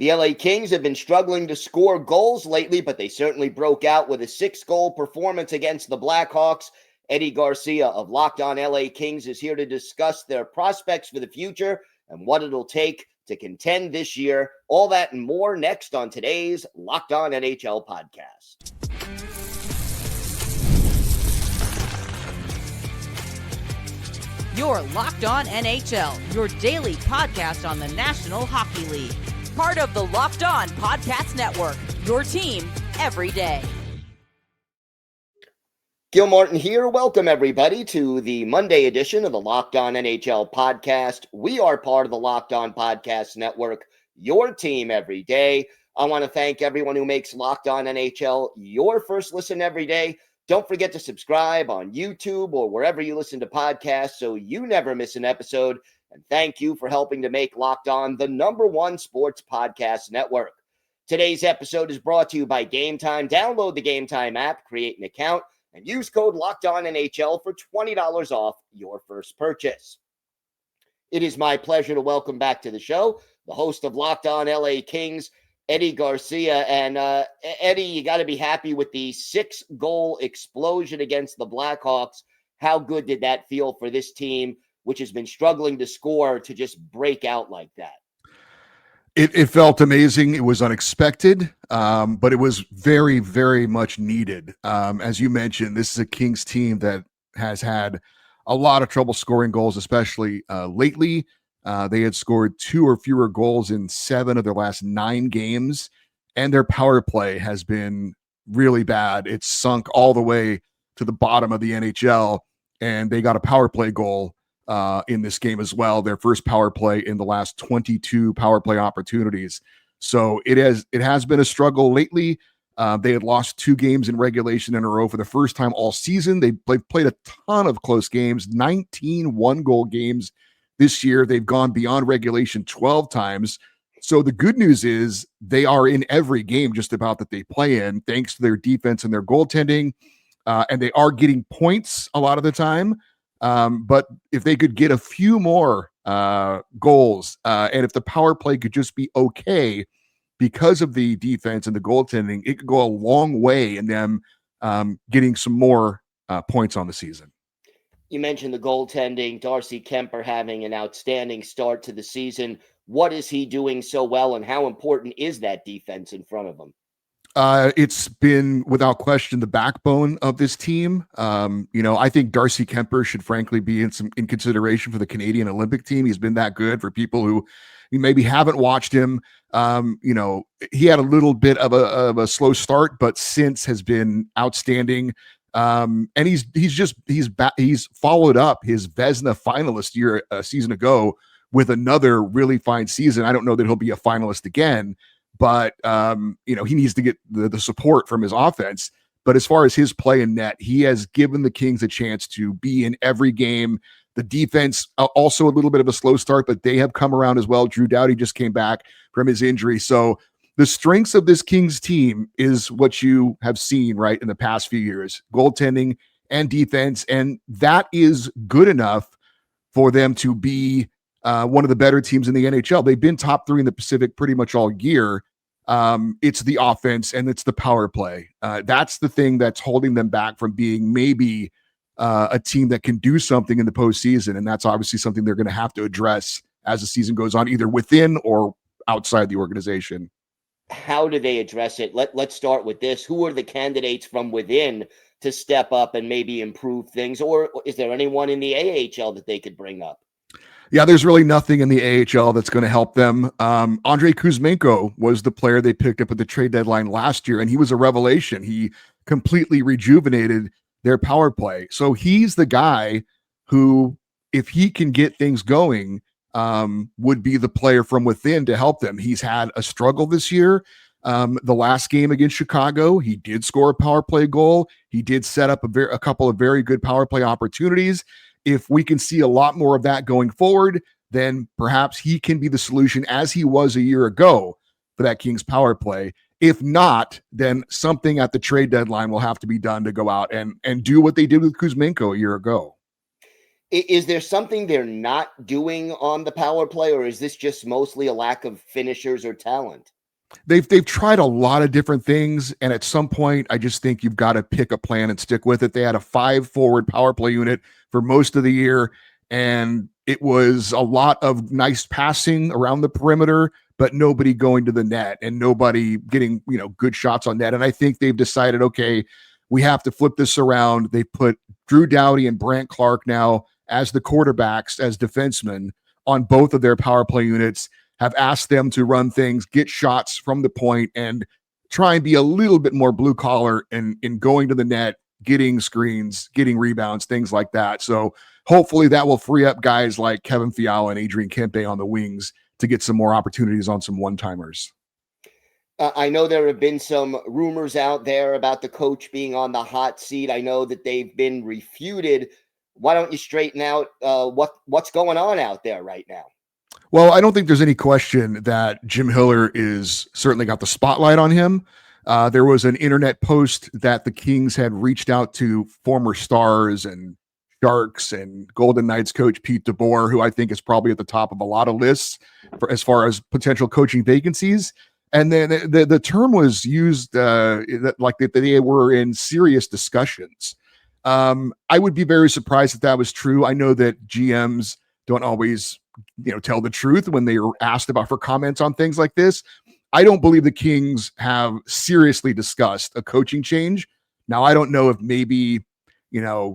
The LA Kings have been struggling to score goals lately, but they certainly broke out with a 6-goal performance against the Blackhawks. Eddie Garcia of Locked On LA Kings is here to discuss their prospects for the future and what it'll take to contend this year. All that and more next on today's Locked On NHL podcast. You're Locked On NHL, your daily podcast on the National Hockey League. Part of the Locked On Podcast Network, your team every day. Gil Martin here. Welcome, everybody, to the Monday edition of the Locked On NHL podcast. We are part of the Locked On Podcast Network, your team every day. I want to thank everyone who makes Locked On NHL your first listen every day. Don't forget to subscribe on YouTube or wherever you listen to podcasts so you never miss an episode. And thank you for helping to make Locked On the #1 sports podcast network. Today's episode is brought to you by Game Time. Download the Game Time app, create an account, and use code LOCKEDONNHL for $20 off your first purchase. It is my pleasure to welcome back to the show the host of Locked On LA Kings, Eddie Garcia. And Eddie, you got to be happy with the 6-goal explosion against the Blackhawks. How good did that feel for this team, which has been struggling to score, to just break out like that? It felt amazing. It was unexpected, but it was very, very much needed. As you mentioned, this is a Kings team that has had a lot of trouble scoring goals, especially lately. They had scored 2 or fewer goals in 7 of their last 9 games, and their power play has been really bad. It's sunk all the way to the bottom of the NHL, and they got a power play goal in this game as well, their first power play in the last 22 power play opportunities. So it has been a struggle lately. They had lost 2 games in regulation in a row for the first time all season. They've played a ton of close games, 19 one-goal games this year. They've gone beyond regulation 12 times. So the good news is they are in every game just about that they play in, thanks to their defense and their goaltending, and they are getting points a lot of the time. But if they could get a few more goals, and if the power play could just be okay because of the defense and the goaltending, it could go a long way in them getting some more points on the season. You mentioned the goaltending, Darcy Kuemper having an outstanding start to the season. What is he doing so well, and how important is that defense in front of him? It's been without question the backbone of this team. I think Darcy Kuemper should frankly be in consideration for the Canadian Olympic team. He's been that good. For people who maybe haven't watched him, he had a little bit of a slow start, but since has been outstanding. And he's followed up his Vezina finalist season ago with another really fine season. I don't know that he'll be a finalist again, but he needs to get the support from his offense. But as far as his play in net, he has given the Kings a chance to be in every game. The defense, also a little bit of a slow start, but they have come around as well. Drew Doughty just came back from his injury. So the strengths of this Kings team is what you have seen right in the past few years, goaltending and defense. And that is good enough for them to be one of the better teams in the NHL. They've been top 3 in the Pacific pretty much all year. It's the offense and it's the power play. That's the thing that's holding them back from being maybe a team that can do something in the postseason. And that's obviously something they're going to have to address as the season goes on, either within or outside the organization. How do they address it? Let's start with this. Who are the candidates from within to step up and maybe improve things? Or is there anyone in the AHL that they could bring up? Yeah, there's really nothing in the AHL that's going to help them. Andrei Kuzmenko was the player they picked up at the trade deadline last year, and he was a revelation. He completely rejuvenated their power play. So he's the guy who, if he can get things going, would be the player from within to help them. He's had a struggle this year. The last game against Chicago, he did score a power play goal. He did set up a couple of very good power play opportunities. If we can see a lot more of that going forward, then perhaps he can be the solution as he was a year ago for that Kings power play. If not, then something at the trade deadline will have to be done to go out and do what they did with Kuzmenko a year ago. Is there something they're not doing on the power play, or is this just mostly a lack of finishers or talent? They've tried a lot of different things, and at some point, I just think you've got to pick a plan and stick with it. They had a 5-forward power play unit for most of the year, and it was a lot of nice passing around the perimeter, but nobody going to the net and nobody getting, good shots on net. And I think they've decided, okay, we have to flip this around. They put Drew Doughty and Brant Clark now as the quarterbacks, as defensemen on both of their power play units, have asked them to run things, get shots from the point, and try and be a little bit more blue collar in going to the net, getting screens, getting rebounds, things like that. So hopefully that will free up guys like Kevin Fiala and Adrian Kempe on the wings to get some more opportunities on some one-timers. I know there have been some rumors out there about the coach being on the hot seat. I know that they've been refuted. Why don't you straighten out what's going on out there right now? Well, I don't think there's any question that Jim Hiller is certainly got the spotlight on him. There was an internet post that the Kings had reached out to former Stars and Sharks and Golden Knights coach Pete DeBoer, who I think is probably at the top of a lot of lists for as far as potential coaching vacancies. And then the term was used like that they were in serious discussions. I would be very surprised if that was true. I know that GMs don't always, tell the truth when they are asked about for comments on things like this. I don't believe the Kings have seriously discussed a coaching change. Now, I don't know if maybe,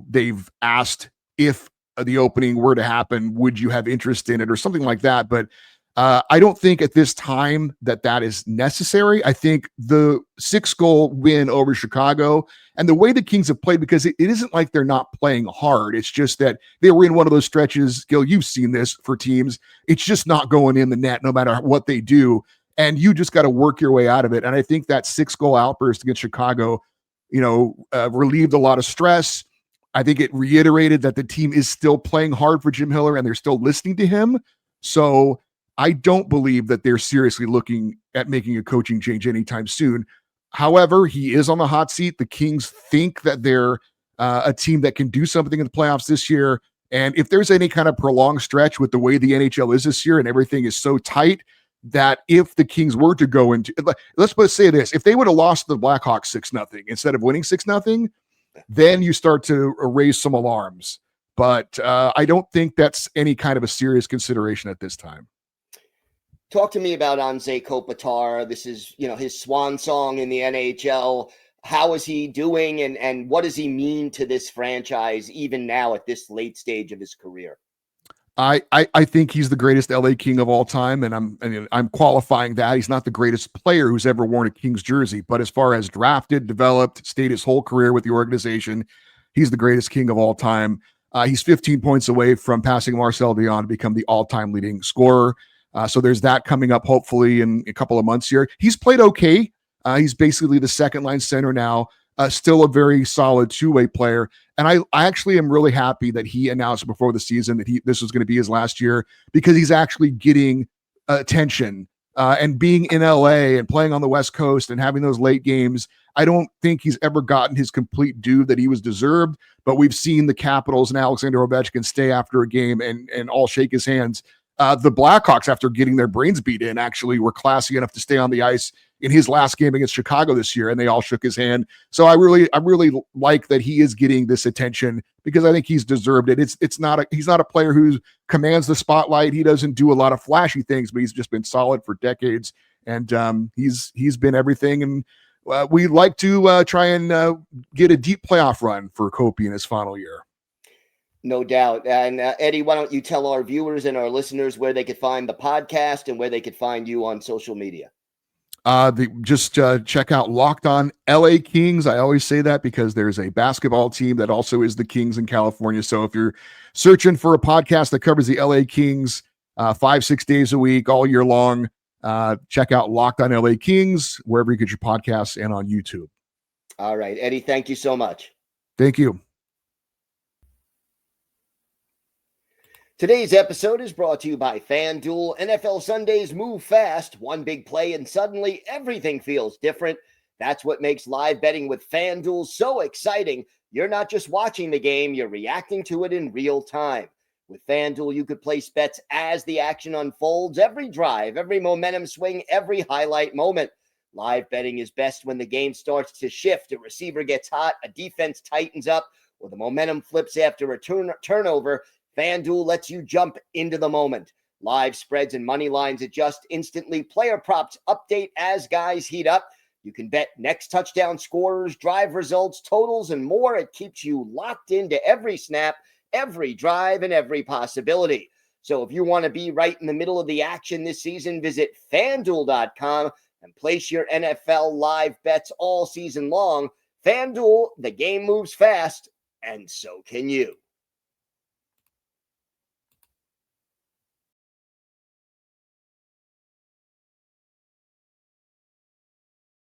they've asked if the opening were to happen, would you have interest in it or something like that. But I don't think at this time that is necessary. I think the 6-goal win over Chicago and the way the Kings have played, because it isn't like they're not playing hard. It's just that they were in one of those stretches. Gil, you've seen this for teams. It's just not going in the net no matter what they do. And you just got to work your way out of it. And I think that 6-goal outburst against Chicago, relieved a lot of stress. I think it reiterated that the team is still playing hard for Jim Hiller and they're still listening to him. So I don't believe that they're seriously looking at making a coaching change anytime soon. However, he is on the hot seat. The Kings think that they're a team that can do something in the playoffs this year. And if there's any kind of prolonged stretch with the way the NHL is this year and everything is so tight, that if the Kings were to go into, let's say this, if they would have lost the Blackhawks 6-0 instead of winning 6-0, then you start to raise some alarms. But I don't think that's any kind of a serious consideration at this time. Talk to me about Anze Kopitar. This is, his swan song in the NHL. How is he doing, and what does he mean to this franchise even now at this late stage of his career? I think he's the greatest LA King of all time, and I'm qualifying that. He's not the greatest player who's ever worn a Kings jersey, but as far as drafted, developed, stayed his whole career with the organization, he's the greatest King of all time. He's 15 points away from passing Marcel Dionne to become the all-time leading scorer. So there's that coming up hopefully in a couple of months here. He's played okay. He's basically the second-line center now. Still a very solid two-way player. And I actually am really happy that he announced before the season that this was going to be his last year, because he's actually getting attention and being in LA and playing on the West Coast and having those late games. I don't think he's ever gotten his complete due that he was deserved, but we've seen the Capitals and Alexander Ovechkin stay after a game and all shake his hands. The Blackhawks, after getting their brains beat in, actually were classy enough to stay on the ice in his last game against Chicago this year, and they all shook his hand. So I really like that he is getting this attention, because I think he's deserved it. He's not a player who commands the spotlight. He doesn't do a lot of flashy things, but he's just been solid for decades, and he's been everything. And we like to try and get a deep playoff run for Kopi in his final year. No doubt. And Eddie, why don't you tell our viewers and our listeners where they could find the podcast and where they could find you on social media? Just check out Locked On LA Kings. I always say that because there's a basketball team that also is the Kings in California. So if you're searching for a podcast that covers the LA Kings 5-6 days a week, all year long, check out Locked On LA Kings, wherever you get your podcasts, and on YouTube. All right, Eddie, thank you so much. Thank you. Today's episode is brought to you by FanDuel. NFL Sundays move fast. One big play and suddenly everything feels different. That's what makes live betting with FanDuel so exciting. You're not just watching the game, you're reacting to it in real time. With FanDuel, you could place bets as the action unfolds, every drive, every momentum swing, every highlight moment. Live betting is best when the game starts to shift, a receiver gets hot, a defense tightens up, or the momentum flips after a turnover. FanDuel lets you jump into the moment. Live spreads and money lines adjust instantly. Player props update as guys heat up. You can bet next touchdown scorers, drive results, totals, and more. It keeps you locked into every snap, every drive, and every possibility. So if you want to be right in the middle of the action this season, visit FanDuel.com and place your NFL live bets all season long. FanDuel, the game moves fast, and so can you.